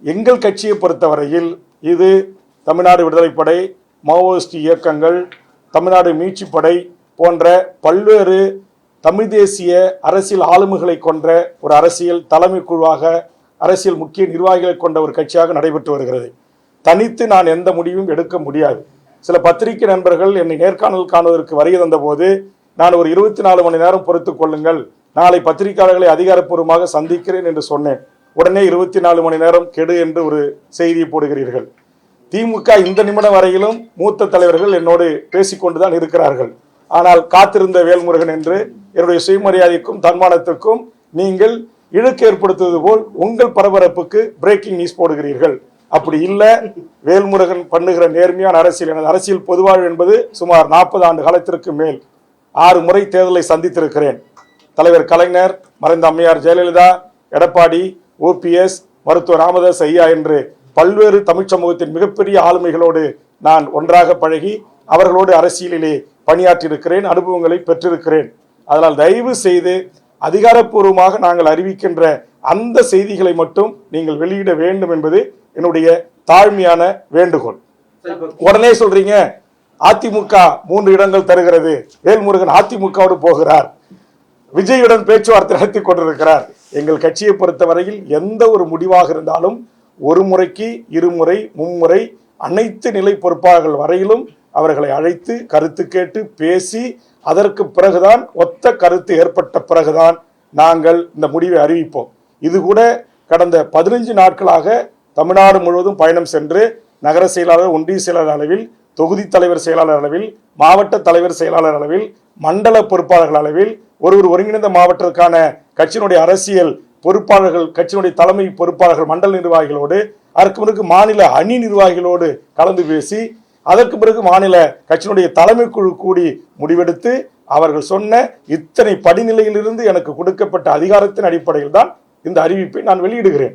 எங்கள் கட்சியை பொறுத்தவரையில் இது தமிழ்நாடு விடுதலைப்படை, மாவோயிஸ்ட் இயக்கங்கள், தமிழ்நாடு மீட்சிப்படை போன்ற பல்வேறு தமிழ் தேசிய அரசியல் ஆளுமைகளை கொண்ட ஒரு அரசியல் தலைமை குழுவாக, அரசியல் முக்கிய நிர்வாகிகளை கொண்ட ஒரு கட்சியாக நடைபெற்று வருகிறது. தனித்து நான் எந்த முடிவும் எடுக்க முடியாது. சில பத்திரிகை நண்பர்கள் என்னை நேர்காணல் காணுவதற்கு வருகை தந்தபோது நான் ஒரு 24 மணி நேரம் பொறுத்துக் கொள்ளுங்கள், நாளை பத்திரிகையாளர்களை அதிகாரப்பூர்வமாக சந்திக்கிறேன் என்று சொன்னேன். உடனே 24 மணி நேரம் கெடு என்று ஒரு செய்தியை போடுகிறீர்கள். திமுக இந்த நிமிடம் வரையிலும் மூத்த தலைவர்கள் என்னோடு பேசிக்கொண்டுதான் இருக்கிறார்கள். ஆனால் காத்திருந்த வேல்முருகன் என்று என்னுடைய சுயமரியாதைக்கும் தன்மானத்துக்கும் நீங்கள் இழுக்கு ஏற்படுத்துவது போல் உங்கள் பரபரப்புக்கு பிரேக்கிங் நியூஸ் போடுகிறீர்கள். அப்படி இல்லை, வேல்முருகன் பண்ணுகிற நேர்மையான அரசியல். எனது அரசியல் பொதுவாழ்வு என்பது சுமார் 40 ஆண்டு காலத்திற்கு மேல் 6 முறை தேர்தலை சந்தித்திருக்கிறேன். தலைவர் கலைஞர், மறைந்த அம்மையார் ஜெயலலிதா, எடப்பாடி, OPS, மருத்துவர் ராமதாஸ் ஐயா என்று பல்வேறு தமிழ் சமூகத்தின் மிகப்பெரிய ஆளுமைகளோடு நான் ஒன்றாக பழகி அவர்களோடு அரசியலிலே பணியாற்றியிருக்கிறேன், அனுபவங்களை பெற்றிருக்கிறேன். அதனால் தயவு செய்து அதிகாரப்பூர்வமாக நாங்கள் அறிவிக்கின்ற அந்த செய்திகளை மட்டும் நீங்கள் வெளியிட வேண்டும் என்பது என்னுடைய தாழ்மையான வேண்டுகோள். உடனே சொல்றீங்க அதிமுக 3 இடங்கள் தருகிறது, வேல்முருகன் அதிமுகவோடு போகிறார், விஜயுடன் பேச்சுவார்த்தை நடத்தி கொண்டிருக்கிறார். எங்கள் கட்சியை பொறுத்தவரையில் எந்த ஒரு முடிவாக இருந்தாலும் ஒரு முறைக்கு 2 முறை 3 முறை அனைத்து நிலை பொறுப்பாளர்கள் வரையிலும் அவர்களை அழைத்து கருத்து கேட்டு பேசி அதற்கு பிறகுதான் ஒத்த கருத்து ஏற்பட்ட பிறகுதான் நாங்கள் இந்த முடிவை அறிவிப்போம். இது கூட கடந்த 15 நாட்களாக தமிழ்நாடு முழுவதும் பயணம் சென்று நகர செயலாளர், ஒன்றிய செயலாளர் அளவில், தொகுதி தலைவர் செயலாளர் அளவில், மாவட்ட தலைவர் செயலாளர் அளவில், மண்டல பொறுப்பாளர்கள் அளவில், ஒரு ஒருங்கிணைந்த மாவட்டத்திற்கான கட்சியினுடைய அரசியல் பொறுப்பாளர்கள், கட்சியினுடைய தலைமை பொறுப்பாளர்கள், மண்டல நிர்வாகிகளோடு, அதற்கு பிறகு மாநில அணி நிர்வாகிகளோடு கலந்து பேசி, அதற்கு பிறகு மாநில கட்சியினுடைய தலைமை குழு கூடி முடிவெடுத்து அவர்கள் சொன்ன இத்தனை படிநிலையிலிருந்து எனக்கு கொடுக்கப்பட்ட அதிகாரத்தின் அடிப்படையில் தான் இந்த அறிவிப்பை நான் வெளியிடுகிறேன்.